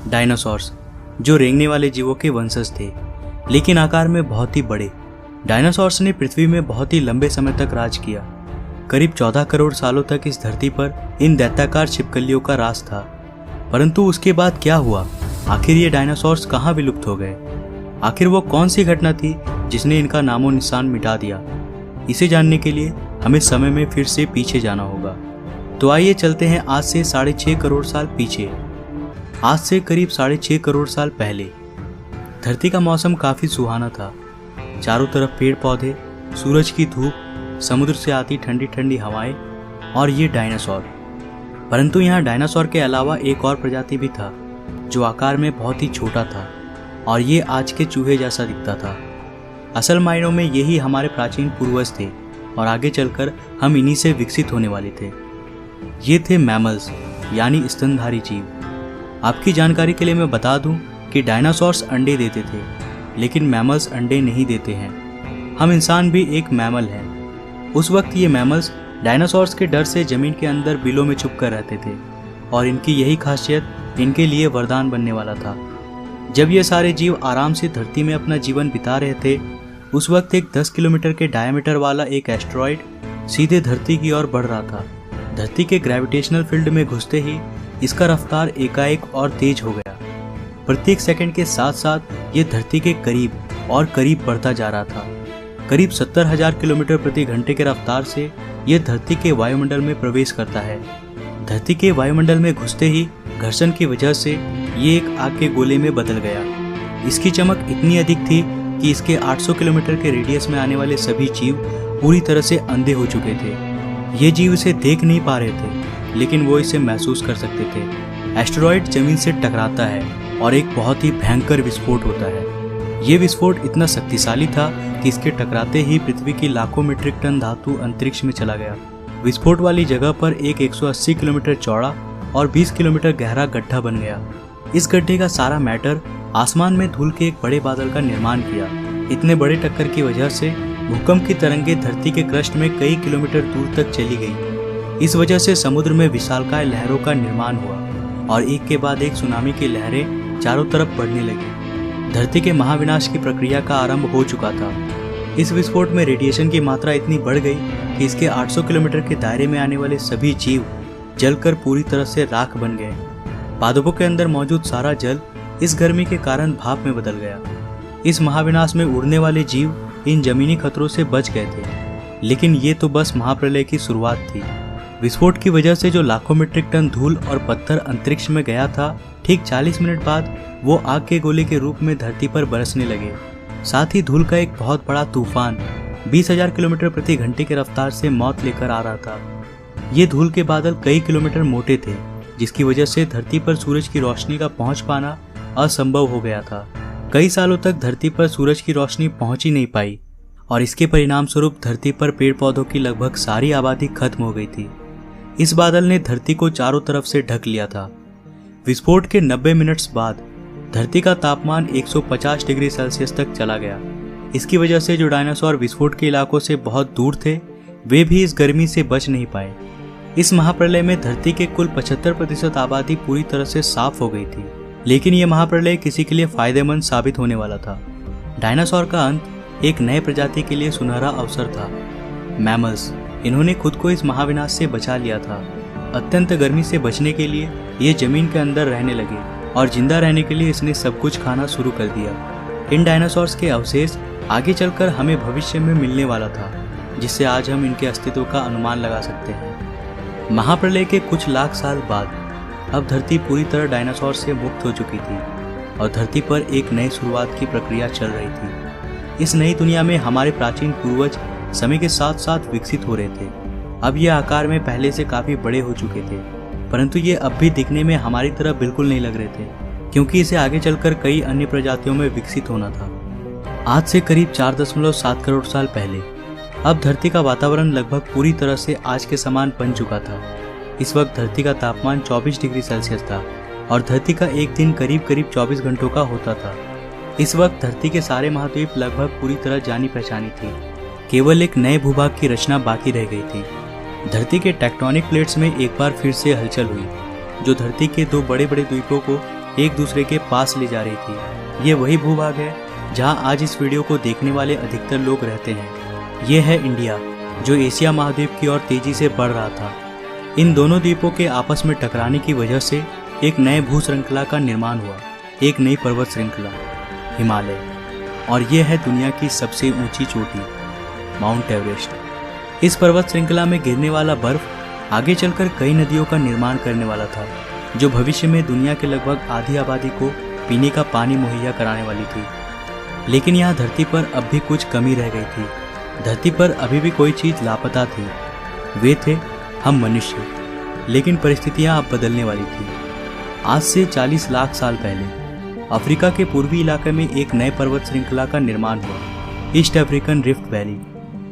Dinosaurs, जो रेंगने वाले जीवों के वंशज थे, लेकिन आकार में बहुत ही बड़े। डायनासोर्स ने पृथ्वी में बहुत ही लंबे समय तक राज किया। करीब 14 करोड़ सालों तक इस धरती पर इन दैत्याकार छिपकलियों का राज था। परंतु उसके बाद क्या हुआ? आखिर ये डायनासोर्स कहाँ विलुप्त हो गए? आखिर वो कौन सी घटना थी जिसने इनका नामो निशान मिटा दिया? इसे जानने के लिए हमें समय में फिर से पीछे जाना होगा। तो आइए चलते हैं आज से 6.5 करोड़ साल पीछे। आज से करीब 6.5 करोड़ साल पहले धरती का मौसम काफी सुहाना था। चारों तरफ पेड़ पौधे, सूरज की धूप, समुद्र से आती ठंडी ठंडी हवाएं और ये डायनासोर। परंतु यहाँ डायनासोर के अलावा एक और प्रजाति भी था जो आकार में बहुत ही छोटा था और ये आज के चूहे जैसा दिखता था। असल मायनों में यही हमारे प्राचीन पूर्वज थे और आगे चलकर हम इन्हीं से विकसित होने वाले थे। ये थे मैमल्स, यानी स्तनधारी जीव। आपकी जानकारी के लिए मैं बता दूं कि डायनासोर्स अंडे देते थे, लेकिन मैमल्स अंडे नहीं देते हैं। हम इंसान भी एक मैमल हैं। उस वक्त ये मैमल्स डायनासोर्स के डर से जमीन के अंदर बिलों में छुपकर रहते थे और इनकी यही खासियत इनके लिए वरदान बनने वाला था। जब ये सारे जीव आराम से धरती में अपना जीवन बिता रहे थे, उस वक्त एक 10 किलोमीटर के डायमीटर वाला एक एस्टेरॉयड सीधे धरती की ओर बढ़ रहा था। धरती के ग्रेविटेशनल फील्ड में घुसते ही इसका रफ्तार एकाएक और तेज हो गया। प्रत्येक सेकंड के साथ साथ ये धरती के करीब और करीब बढ़ता जा रहा था। करीब 70,000 किलोमीटर प्रति घंटे के रफ्तार से यह धरती के वायुमंडल में प्रवेश करता है। धरती के वायुमंडल में घुसते ही घर्षण की वजह से ये एक आग के गोले में बदल गया। इसकी चमक इतनी अधिक थी कि इसके 800 किलोमीटर के रेडियस में आने वाले सभी जीव पूरी तरह से अंधे हो चुके थे। ये जीव इसे देख नहीं पा रहे थे, लेकिन वो इसे महसूस कर सकते थे। एस्टेरॉयड जमीन से टकराता है और एक बहुत ही भयंकर विस्फोट होता है। ये विस्फोट इतना शक्तिशाली था कि इसके टकराते ही पृथ्वी की लाखों मीट्रिक टन धातु अंतरिक्ष में चला गया। विस्फोट वाली जगह पर एक 180 किलोमीटर चौड़ा और 20 किलोमीटर गहरा गड्ढा बन गया। इस गड्ढे का सारा मैटर आसमान में धूल के एक बड़े बादल का निर्माण किया। इतने बड़े टक्कर की वजह से भूकंप की तरंगें धरती के क्रस्ट में कई किलोमीटर दूर तक चली गई। इस वजह से समुद्र में विशालकाय लहरों का निर्माण हुआ और एक के बाद एक सुनामी की लहरें चारों तरफ बढ़ने लगी। धरती के महाविनाश की प्रक्रिया का आरंभ हो चुका था। इस विस्फोट में रेडिएशन की मात्रा इतनी बढ़ गई कि इसके 800 किलोमीटर के दायरे में आने वाले सभी जीव जलकर पूरी तरह से राख बन गए। पादपों के अंदर मौजूद सारा जल इस गर्मी के कारण भाप में बदल गया। इस महाविनाश में उड़ने वाले जीव इन जमीनी खतरों से बच गए थे, लेकिन ये तो बस महाप्रलय की शुरुआत थी। विस्फोट की वजह से जो लाखों मीट्रिक टन धूल और पत्थर अंतरिक्ष में गया था, ठीक 40 मिनट बाद वो आग के गोले के रूप में धरती पर बरसने लगे। साथ ही धूल का एक बहुत बड़ा तूफान 20,000 किलोमीटर प्रति घंटे की रफ्तार से मौत लेकर आ रहा था। ये धूल के बादल कई किलोमीटर मोटे थे, जिसकी वजह से धरती पर सूरज की रोशनी का पहुंच पाना असंभव हो गया था। कई सालों तक धरती पर सूरज की रोशनी पहुंच ही नहीं पाई और इसके परिणाम स्वरूप धरती पर पेड़ पौधों की लगभग सारी आबादी खत्म हो गई थी। इस बादल ने धरती को चारों तरफ से ढक लिया था। विस्फोट के 90 मिनट्स बाद धरती का तापमान 150 डिग्री सेल्सियस तक चला गया। इसकी वजह से जो डायनासोर विस्फोट के इलाकों से बहुत दूर थे, वे भी इस गर्मी से बच नहीं पाए। इस महाप्रलय में धरती के कुल 75% आबादी पूरी तरह से साफ हो गई थी, लेकिन यह महाप्रलय किसी के लिए फायदेमंद साबित होने वाला था। डायनासोर का अंत एक नए प्रजाति के लिए सुनहरा अवसर था। मैमल्स, इन्होंने खुद को इस महाविनाश से बचा लिया था। अत्यंत गर्मी से बचने के लिए ये जमीन के अंदर रहने लगे और जिंदा रहने के लिए इसने सब कुछ खाना शुरू कर दिया। इन डायनासोर्स के अवशेष आगे चलकर हमें भविष्य में मिलने वाला था, जिससे आज हम इनके अस्तित्व का अनुमान लगा सकते हैं। महाप्रलय के कुछ लाख साल बाद अब धरती पूरी तरह डायनासोर से मुक्त हो चुकी थी और धरती पर एक नई शुरुआत की प्रक्रिया चल रही थी। इस नई दुनिया में हमारे प्राचीन पूर्वज समय के साथ साथ विकसित हो रहे थे। अब ये आकार में पहले से काफी बड़े हो चुके थे, परंतु ये अब भी दिखने में हमारी तरह बिल्कुल नहीं लग रहे थे, क्योंकि इसे आगे चलकर कई अन्य प्रजातियों में विकसित होना था। आज से करीब 4.7 करोड़ साल पहले अब धरती का वातावरण लगभग पूरी तरह से आज के समान बन चुका था। इस वक्त धरती का तापमान 24 डिग्री सेल्सियस था और धरती का एक दिन करीब 24 घंटों का होता था। इस वक्त धरती के सारे महाद्वीप लगभग पूरी तरह जानी पहचानी थी। केवल एक नए भूभाग की रचना बाकी रह गई थी। धरती के टेक्टोनिक प्लेट्स में एक बार फिर से हलचल हुई, जो धरती के दो बड़े बड़े द्वीपों को एक दूसरे के पास ले जा रही थी। ये वही भूभाग है जहां आज इस वीडियो को देखने वाले अधिकतर लोग रहते हैं। ये है इंडिया, जो एशिया महाद्वीप की ओर तेजी से बढ़ रहा था। इन दोनों द्वीपों के आपस में टकराने की वजह से एक नए भू श्रृंखला का निर्माण हुआ, एक नई पर्वत श्रृंखला, हिमालय। और यह है दुनिया की सबसे ऊंची चोटी, माउंट एवरेस्ट। इस पर्वत श्रृंखला में गिरने वाला बर्फ आगे चलकर कई नदियों का निर्माण करने वाला था, जो भविष्य में दुनिया के लगभग आधी आबादी को पीने का पानी मुहैया कराने वाली थी। लेकिन यहाँ धरती पर अब भी कुछ कमी रह गई थी। धरती पर अभी भी कोई चीज लापता थी। वे थे हम मनुष्य। लेकिन परिस्थितियां अब बदलने वाली थी। आज से 40 लाख साल पहले अफ्रीका के पूर्वी इलाके में एक नए पर्वत श्रृंखला का निर्माण हुआ, ईस्ट अफ्रीकन रिफ्ट वैली।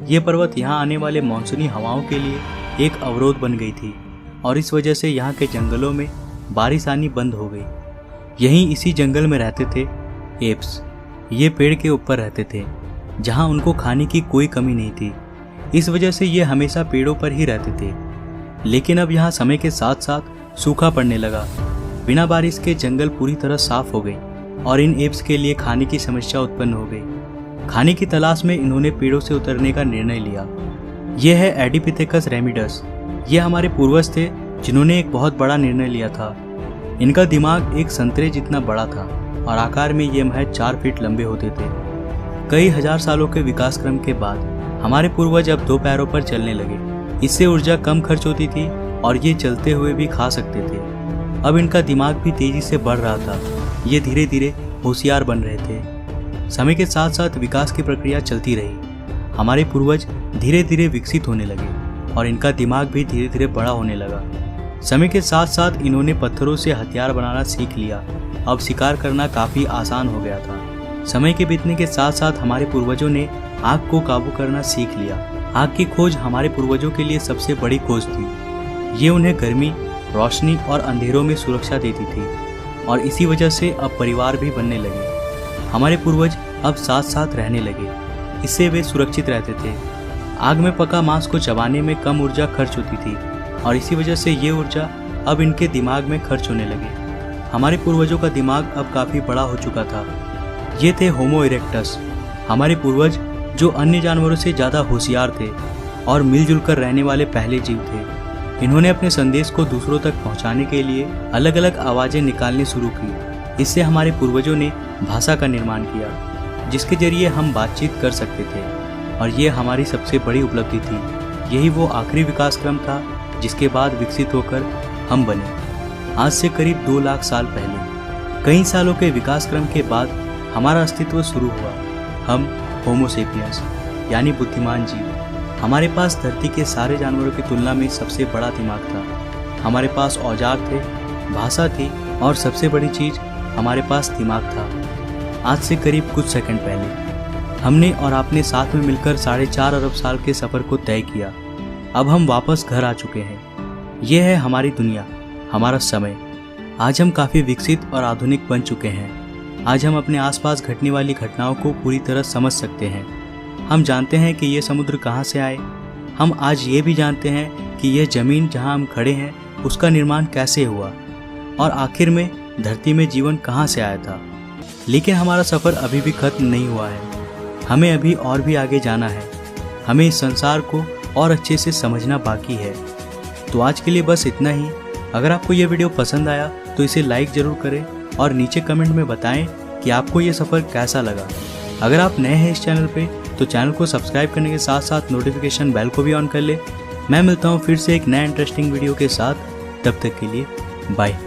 ये पर्वत यहाँ आने वाले मानसूनी हवाओं के लिए एक अवरोध बन गई थी और इस वजह से यहाँ के जंगलों में बारिश आनी बंद हो गई। यहीं इसी जंगल में रहते थे एप्स। ये पेड़ के ऊपर रहते थे जहाँ उनको खाने की कोई कमी नहीं थी। इस वजह से ये हमेशा पेड़ों पर ही रहते थे। लेकिन अब यहाँ समय के साथ साथ सूखा पड़ने लगा। बिना बारिश के जंगल पूरी तरह साफ हो गई और इन एप्स के लिए खाने की समस्या उत्पन्न हो गई। खाने की तलाश में इन्होंने पेड़ों से उतरने का निर्णय लिया। यह है एडिपिथेकस रेमिडस। ये हमारे पूर्वज थे जिन्होंने एक बहुत बड़ा निर्णय लिया था। इनका दिमाग एक संतरे जितना बड़ा था और आकार में ये महज 4 फीट लंबे होते थे। कई हजार सालों के विकास क्रम के बाद हमारे पूर्वज अब 2 पैरों पर चलने लगे। इससे ऊर्जा कम खर्च होती थी और ये चलते हुए भी खा सकते थे। अब इनका दिमाग भी तेजी से बढ़ रहा था। ये धीरे धीरे होशियार बन रहे थे। समय के साथ साथ विकास की प्रक्रिया चलती रही। हमारे पूर्वज धीरे धीरे विकसित होने लगे और इनका दिमाग भी धीरे धीरे बड़ा होने लगा। समय के साथ साथ इन्होंने पत्थरों से हथियार बनाना सीख लिया। अब शिकार करना काफी आसान हो गया था। समय के बीतने के साथ साथ हमारे पूर्वजों ने आग को काबू करना सीख लिया। आग की खोज हमारे पूर्वजों के लिए सबसे बड़ी खोज थी। ये उन्हें गर्मी, रोशनी और अंधेरों में सुरक्षा देती थी और इसी वजह से अब परिवार भी बनने लगे। हमारे पूर्वज अब साथ साथ रहने लगे। इससे वे सुरक्षित रहते थे। आग में पका मांस को चबाने में कम ऊर्जा खर्च होती थी और इसी वजह से ये ऊर्जा अब इनके दिमाग में खर्च होने लगी। हमारे पूर्वजों का दिमाग अब काफ़ी बड़ा हो चुका था। ये थे होमो इरेक्टस, हमारे पूर्वज जो अन्य जानवरों से ज़्यादा होशियार थे और मिलजुल कर रहने वाले पहले जीव थे। इन्होंने अपने संदेश को दूसरों तक पहुंचाने के लिए अलग अलग आवाज़ें निकालनी शुरू की। इससे हमारे पूर्वजों ने भाषा का निर्माण किया, जिसके जरिए हम बातचीत कर सकते थे और ये हमारी सबसे बड़ी उपलब्धि थी। यही वो आखिरी विकास क्रम था जिसके बाद विकसित होकर हम बने। आज से करीब 2 लाख साल पहले कई सालों के विकास क्रम के बाद हमारा अस्तित्व शुरू हुआ। हम होमो सेपियंस यानी बुद्धिमान जीव। हमारे पास धरती के सारे जानवरों की तुलना में सबसे बड़ा दिमाग था। हमारे पास औजार थे, भाषा थी और सबसे बड़ी चीज हमारे पास दिमाग था। आज से करीब कुछ सेकंड पहले हमने और आपने साथ में मिलकर 4.5 अरब साल के सफर को तय किया। अब हम वापस घर आ चुके हैं। यह है हमारी दुनिया, हमारा समय। आज हम काफ़ी विकसित और आधुनिक बन चुके हैं। आज हम अपने आसपास घटने वाली घटनाओं को पूरी तरह समझ सकते हैं। हम जानते हैं कि ये समुद्र कहाँ से आए। हम आज ये भी जानते हैं कि यह ज़मीन जहाँ हम खड़े हैं उसका निर्माण कैसे हुआ और आखिर में धरती में जीवन कहाँ से आया था। लेकिन हमारा सफ़र अभी भी खत्म नहीं हुआ है। हमें अभी और भी आगे जाना है। हमें इस संसार को और अच्छे से समझना बाकी है। तो आज के लिए बस इतना ही। अगर आपको यह वीडियो पसंद आया तो इसे लाइक ज़रूर करें और नीचे कमेंट में बताएं कि आपको ये सफ़र कैसा लगा। अगर आप नए हैं इस चैनल पे तो चैनल को सब्सक्राइब करने के साथ साथ नोटिफिकेशन बेल को भी ऑन कर ले। मैं मिलता हूँ फिर से एक नया इंटरेस्टिंग वीडियो के साथ। तब तक के लिए बाय।